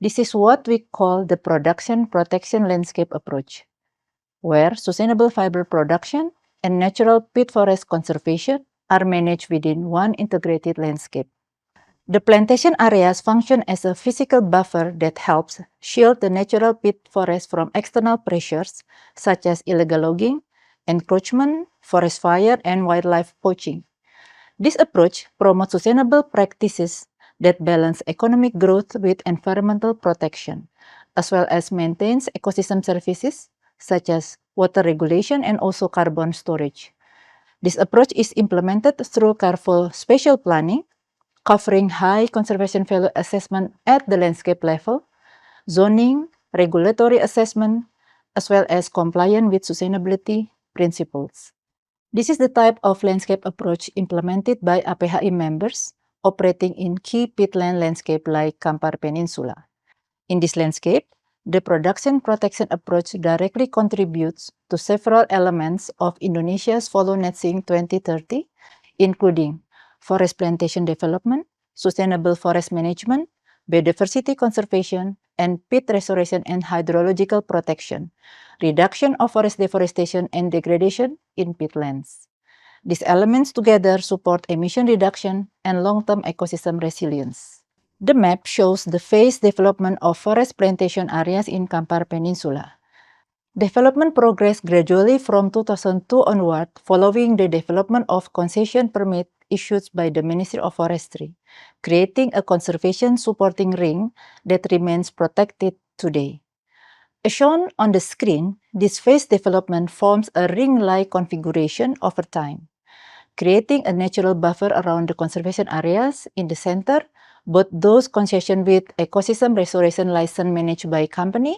this is what we call the production protection landscape approach, where sustainable fiber production and natural peat forest conservation are managed within one integrated landscape. The plantation areas function as a physical buffer that helps shield the natural peat forest from external pressures such as illegal logging, encroachment, forest fire, and wildlife poaching. This approach promotes sustainable practices that balance economic growth with environmental protection, as well as maintains ecosystem services such as water regulation and also carbon storage. This approach is implemented through careful spatial planning, covering high conservation value assessment at the landscape level, zoning, regulatory assessment, as well as compliance with sustainability principles. This is the type of landscape approach implemented by APHI members operating in key peatland landscape like Kampar Peninsula. In this landscape, the production protection approach directly contributes to several elements of Indonesia's FOLU Net Sink 2030, including forest plantation development, sustainable forest management, biodiversity conservation, and peat restoration and hydrological protection, reduction of forest deforestation and degradation in peatlands. These elements together support emission reduction and long-term ecosystem resilience. The map shows the phased development of forest plantation areas in Kampar Peninsula. Development progressed gradually from 2002 onward following the development of concession permit issued by the Ministry of Forestry, creating a conservation supporting ring that remains protected today. As shown on the screen, this phased development forms a ring-like configuration over time. creating a natural buffer around the conservation areas in the center, both those concessions with ecosystem restoration license managed by company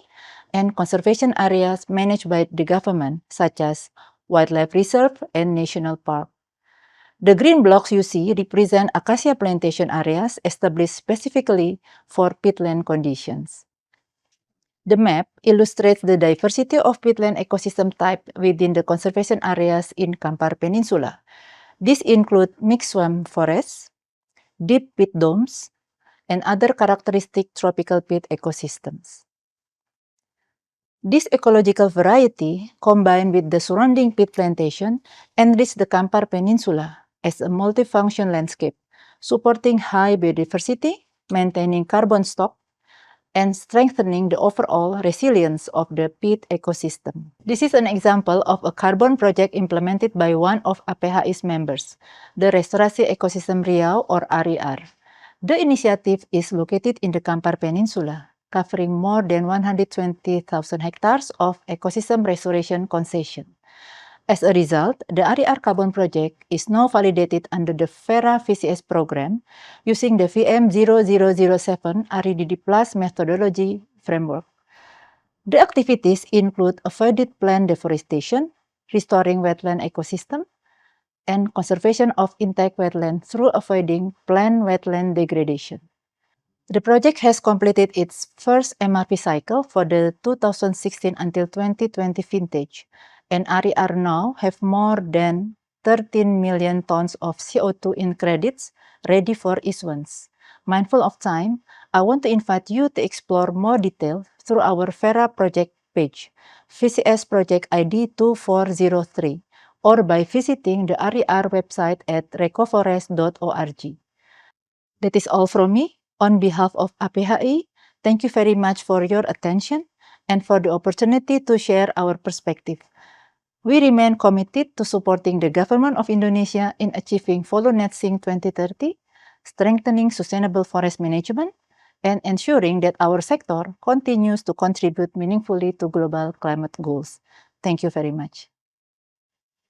and conservation areas managed by the government, such as wildlife reserve and national park. The green blocks you see represent acacia plantation areas established specifically for peatland conditions. The map illustrates the diversity of peatland ecosystem type within the conservation areas in Kampar Peninsula. These include mixed swamp forests, deep peat domes, and other characteristic tropical peat ecosystems. This ecological variety, combined with the surrounding peat plantation, enrich the Kampar Peninsula as a multifunction landscape, supporting high biodiversity, maintaining carbon stock, and strengthening the overall resilience of the peat ecosystem. This is an example of a carbon project implemented by one of APHI's members, the Restorasi Ekosistem Riau or RER. The initiative is located in the Kampar Peninsula, covering more than 120,000 hectares of ecosystem restoration concession. As a result, the RER Carbon Project is now validated under the FERA VCS program using the VM0007 REDD Plus methodology framework. The activities include avoided plant deforestation, restoring wetland ecosystem, and conservation of intact wetland through avoiding plant wetland degradation. The project has completed its first MRP cycle for the 2016 until 2020 vintage, and RER now have more than 13 million tons of CO2 in credits ready for issuance. Mindful of time, I want to invite you to explore more detail through our FERA project page, VCS Project ID 2403, or by visiting the RER website at recoforest.org. That is all from me. On behalf of APHI, thank you very much for your attention and for the opportunity to share our perspective. We remain committed to supporting the government of Indonesia in achieving FOLU Net Sink 2030, strengthening sustainable forest management, and ensuring that our sector continues to contribute meaningfully to global climate goals. Thank you very much.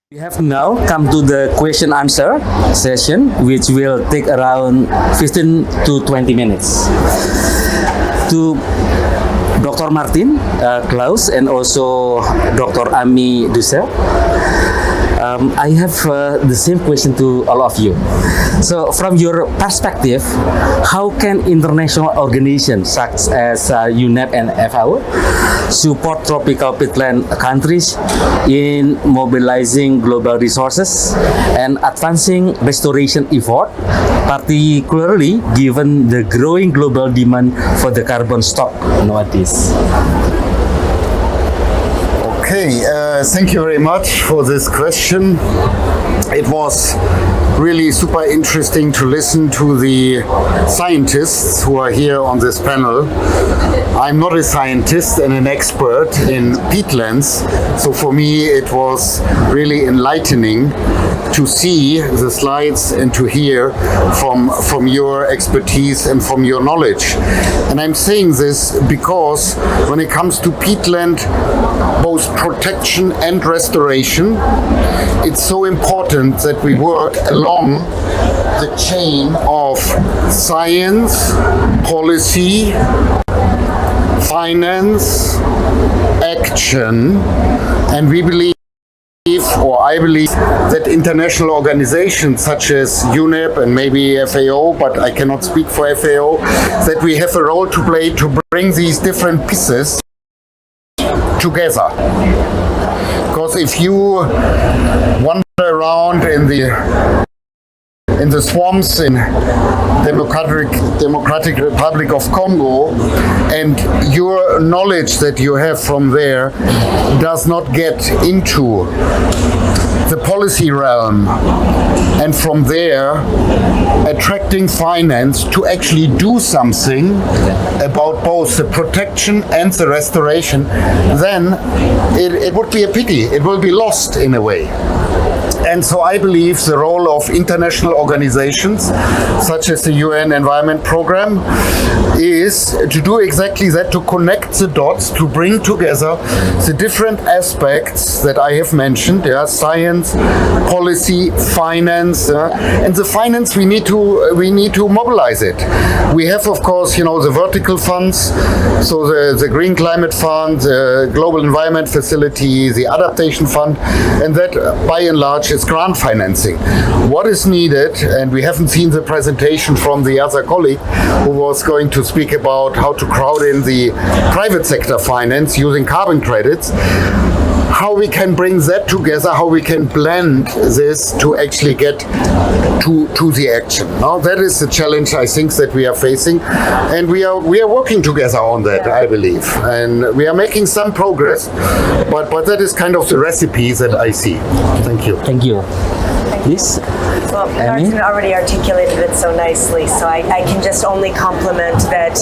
We have now come to the question answer session, which will take around 15 to 20 minutes. To Dr. Martin Klaus and also Dr. Ami Dussel, I have the same question to all of you. So, from your perspective, how can international organizations such as UNEP and FAO support tropical peatland countries in mobilizing global resources and advancing restoration effort, particularly given the growing global demand for the carbon stock nowadays? Okay, thank you very much for this question. It was really super interesting to listen to the scientists who are here on this panel. I'm not a scientist and an expert in peatlands, so for me it was really enlightening to see the slides and to hear from your expertise and from your knowledge. And I'm saying this because when it comes to peatland, both protection and restoration, it's so important that we work along the chain of science, policy, finance, action, and we believe, or I believe, that international organizations such as UNEP and maybe FAO, but I cannot speak for FAO, that we have a role to play to bring these different pieces together. Because if you wander around in the swamps in Democratic Republic of Congo, and your knowledge that you have from there does not get into the policy realm, and from there attracting finance to actually do something about both the protection and the restoration, then it would be a pity. It will be lost in a way. And so I believe the role of international organizations, such as the UN Environment Programme, is to do exactly that, to connect the dots, to bring together the different aspects that I have mentioned, science, policy, finance, and the finance we need to mobilize it. We have, of course, the vertical funds, so the Green Climate Fund, the Global Environment Facility, the Adaptation Fund, and that by and large is grant financing. What is needed, and we haven't seen the presentation from the other colleague who was going to speak about how to crowd in the private sector finance using carbon credits, how we can bring that together, how we can blend this to actually get to the action. Now that is the challenge I think that we are facing, and we are working together on that, I believe, and we are making some progress, but that is kind of the recipe that I see. Thank you. Thank you. Please. Well, Martin already articulated it so nicely, so I can just only compliment that,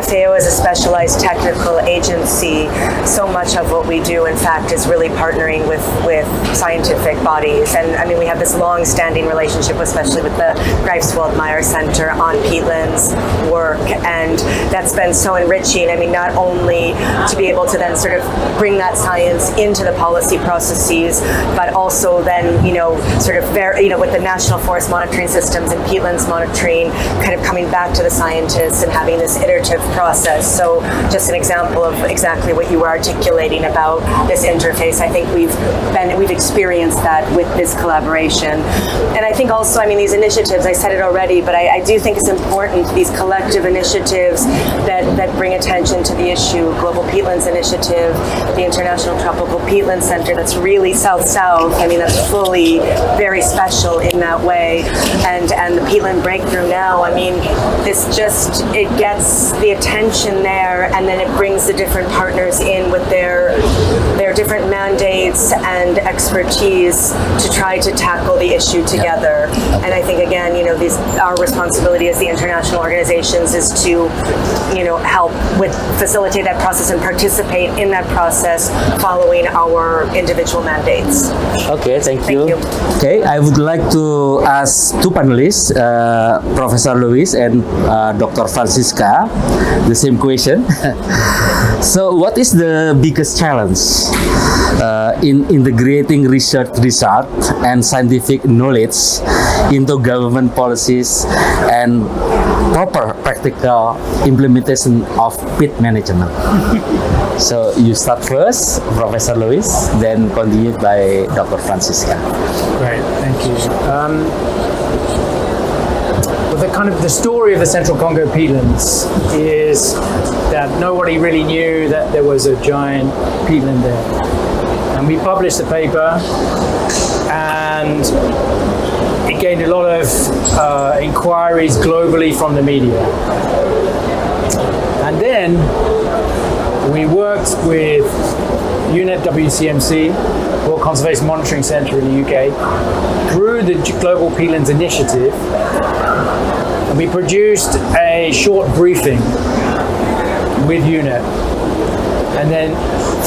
FAO is a specialized technical agency. So much of what we do, in fact, is really partnering with scientific bodies. And I mean, we have this long-standing relationship, especially with the Greifswald-Meyer Center on peatlands work, and that's been so enriching. I mean, not only to be able to then sort of bring that science into the policy processes, but also then, with the national forest monitoring systems and peatlands monitoring, kind of coming back to the scientists and having this iterative process. So just an example of exactly what you were articulating about this interface. I think we've experienced that with this collaboration. And I think also, these initiatives, I said it already, but I do think it's important, these collective initiatives that bring attention to the issue. Global Peatlands Initiative, the International Tropical Peatland Center, that's really south-south. That's fully very special in that way. And the Peatland Breakthrough now, it gets the attention there, and then it brings the different partners in with their different mandates and expertise to try to tackle the issue together. And I think, again, our responsibility as the international organizations is to, help facilitate that process and participate in that process following our individual mandates. Okay, thank you. Okay, I would like to ask two panelists, Professor Luis and Dr. Francisca, the same question. So, what is the biggest challenge in integrating research result and scientific knowledge into government policies and proper practical implementation of peat management? So you start first, Professor Luis, then continued by Dr. Francisca. Great, thank you. The story of the Central Congo peatlands is that nobody really knew that there was a giant peatland there. And we published the paper, and it gained a lot of inquiries globally from the media. And then we worked with UNEP WCMC, World Conservation Monitoring Centre in the UK, through the Global Peatlands Initiative, and we produced a short briefing with UNEP. And then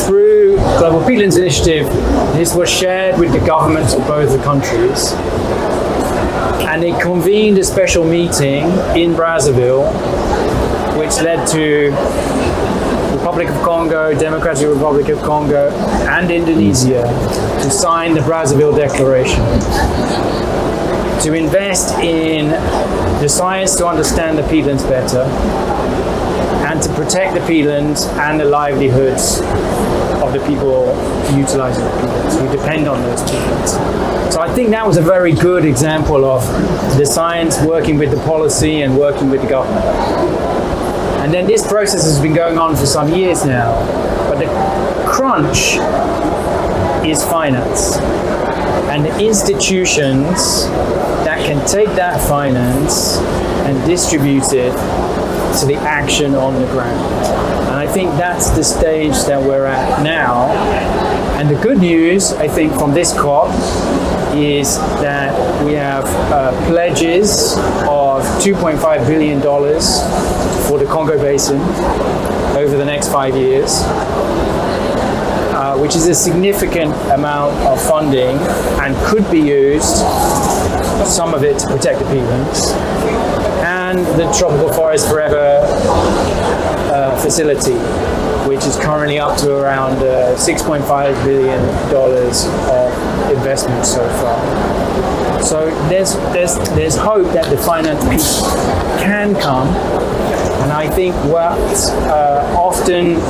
through Global Peatlands Initiative, this was shared with the governments of both the countries. And they convened a special meeting in Brazzaville, which led to Republic of Congo, Democratic Republic of Congo, and Indonesia to sign the Brazzaville Declaration, to invest in the science to understand the peatlands better, and to protect the peatlands and the livelihoods of the people utilizing the peatlands, who depend on those peatlands. So I think that was a very good example of the science working with the policy and working with the government. And then this process has been going on for some years now, but the crunch is finance. And the institutions that can take that finance and distribute it to the action on the ground. And I think that's the stage that we're at now. And the good news, I think, from this COP is that we have pledges of $2.5 billion for the Congo Basin over the next 5 years. which is a significant amount of funding and could be used, some of it to protect the peatlands, and the Tropical Forest Forever facility, which is currently up to around $6.5 billion of investment so far. So there's hope that the finance piece can come, and I think what's often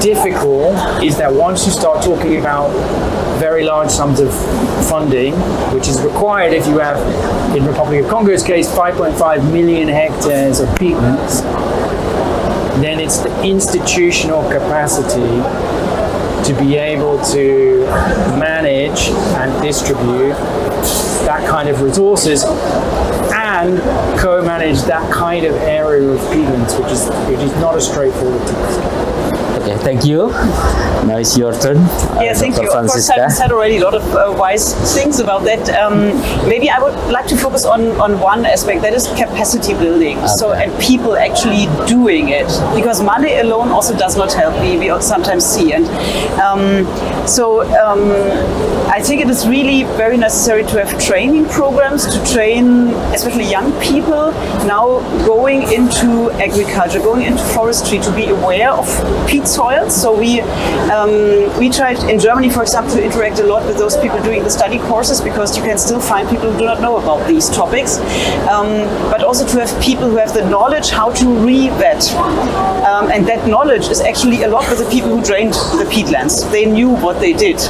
difficult is that once you start talking about very large sums of funding, which is required if you have, in Republic of Congo's case, 5.5 million hectares of peatlands, then it's the institutional capacity to be able to manage and distribute that kind of resources and co-manage that kind of area of peatlands, which is not a straightforward task. Okay, thank you. Now it's your turn. Yeah, thank Dr. you. Of course, Francisca. I've said already a lot of wise things about that. Maybe I would like to focus on one aspect, that is capacity building. So, and people actually doing it, because money alone also does not help. We sometimes see, and I think it is really very necessary to have training programs to train, especially young people now going into agriculture, going into forestry, to be aware of peat soils. So we tried in Germany, for example, to interact a lot with those people doing the study courses, because you can still find people who do not know about these topics, but also to have people who have the knowledge how to re-vet. And that knowledge is actually a lot with the people who drained the peatlands. They knew what they did.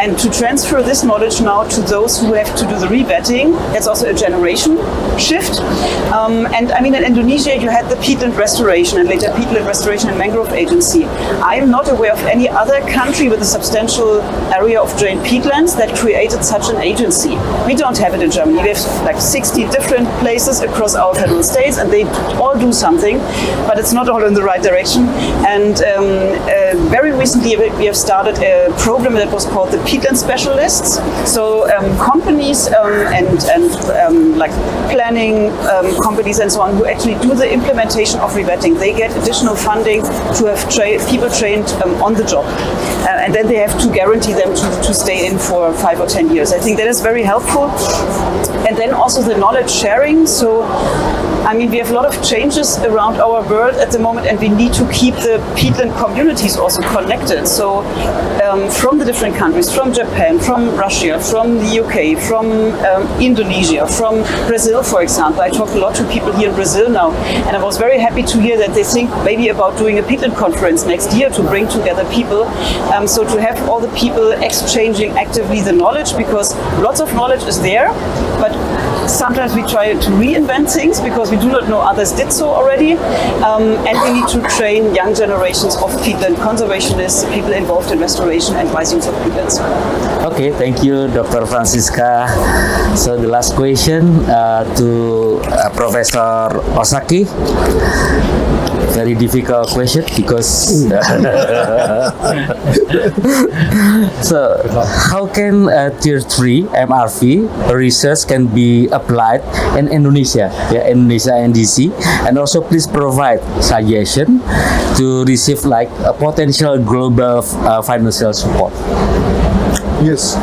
And to transfer this knowledge now to those who have to do the re-vetting, that's also a generation shift. And I mean, in Indonesia, you had the peatland restoration and later peatland restoration and mangrove agency. I am not aware of any other country with a substantial area of drained peatlands that created such an agency. We don't have it in Germany. We have like 60 different places across our federal states, and they all do something, but it's not all in the right direction. And very recently, we have started a program that was called the Peatland Specialists. So companies and like planning companies and so on, who actually do the implementation of revetting, they get additional funding to have people trained on the job. And then they have to guarantee them to stay in for 5 or 10 years. I think that is very helpful. And then also the knowledge sharing. So, I mean, we have a lot of changes around our world at the moment, and we need to keep the peatland communities also connected. So, from the different countries, from Japan, from Russia, from the UK, from Indonesia, from Brazil, for example. I talked a lot to people here in Brazil now, and I was very happy to hear that they think maybe about doing a peatland conference next year to bring together people. So to have all the people exchanging actively the knowledge, because lots of knowledge is there, but sometimes we try to reinvent things because we do not know others did so already. And we need to train young generations of peatland conservationists, people involved in restoration and wise use of peatlands. Okay, thank you, Dr. Francisca. So the last question to Professor Osaki. Very difficult question because so how can Tier 3 MRV research can be applied in Indonesia, Indonesia NDC, and also please provide suggestion to receive like a potential global financial support. Yes,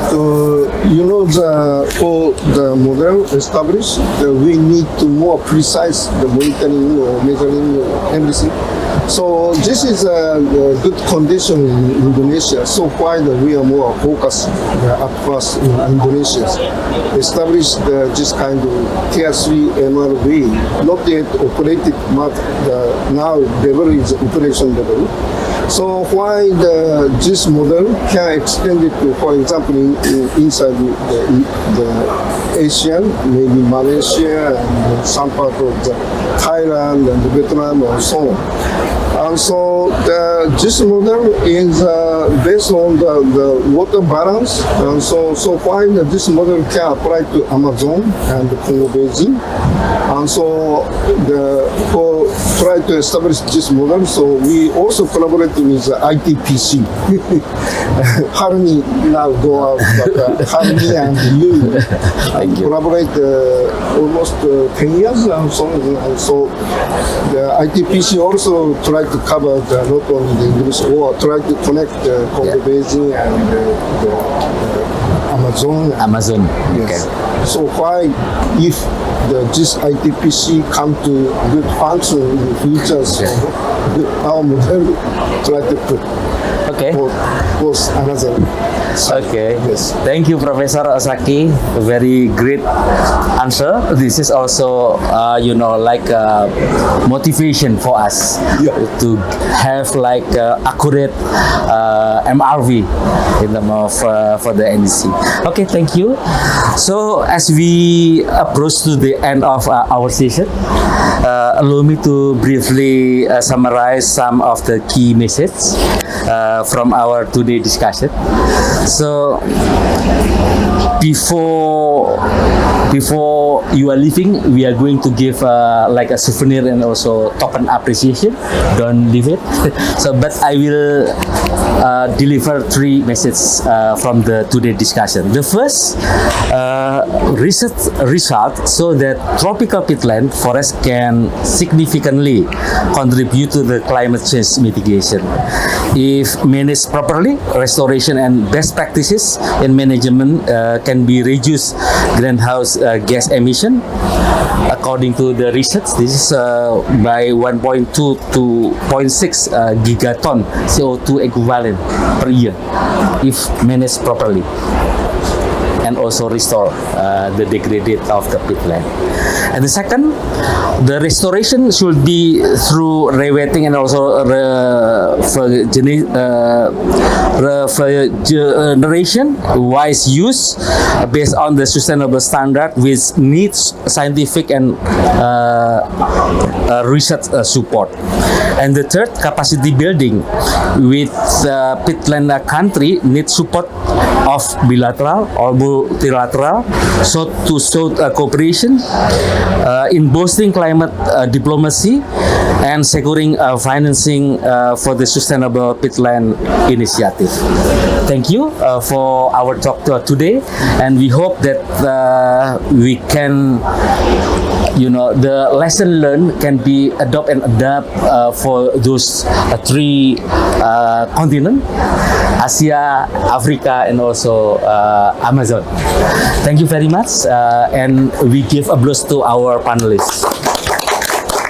for the model established, we need to more precise the monitoring or measuring everything. So this is a good condition in Indonesia. So why we are more focused at first in Indonesia. Establish this kind of Tier 3 MRV, not yet operated, but now level is operation level. So why this model can extend it to, for example, inside the Asian, maybe Malaysia and some part of Thailand and Vietnam and so on. And so this model is based on the water balance. And so why this model can apply to Amazon and the Congo Basin. And so for try to establish this model, so we also collaborate with ITPC. Harmony now go out, but Harmony and you collaborate almost 10 years and so the ITPC also try to cover not only the English, or try to connect the Congo Basin and the Amazon. Amazon. Yes. So why, if this ITPC come to good function in the future, so our model try to put Okay. both another. Okay. Yes. Thank you, Professor Osaki. Very great answer. This is also, like motivation for us Yeah. to have like accurate MRV in terms of for the NDC. Okay, thank you. So as we approach to the end of our session, allow me to briefly summarize some of the key messages from our today discussion. So before you are leaving, we are going to give like a souvenir and also token appreciation. Don't leave it. So, but I will deliver three messages from the today discussion. The first research result so that tropical peatland forest can significantly contribute to the climate change mitigation. If managed properly, restoration and best practices in management can be reduce greenhouse gas emission. According to the research, this is by 1.2 to 0.6 gigaton CO2 equivalent per year if managed properly, and also restore the degraded of the peatland. And the second, the restoration should be through rewetting and also regeneration, wise use based on the sustainable standard which needs scientific and research support. And the third, capacity building with peatland country needs support of bilateral or multilateral South-to-South cooperation in boosting climate diplomacy and securing financing for the sustainable peatland initiative. Thank you for our talk today, and we hope that we can, the lesson learned can be adopted and adapt for those three continents: Asia, Africa, and also Amazon. Thank you very much, and we give applause to our panelists.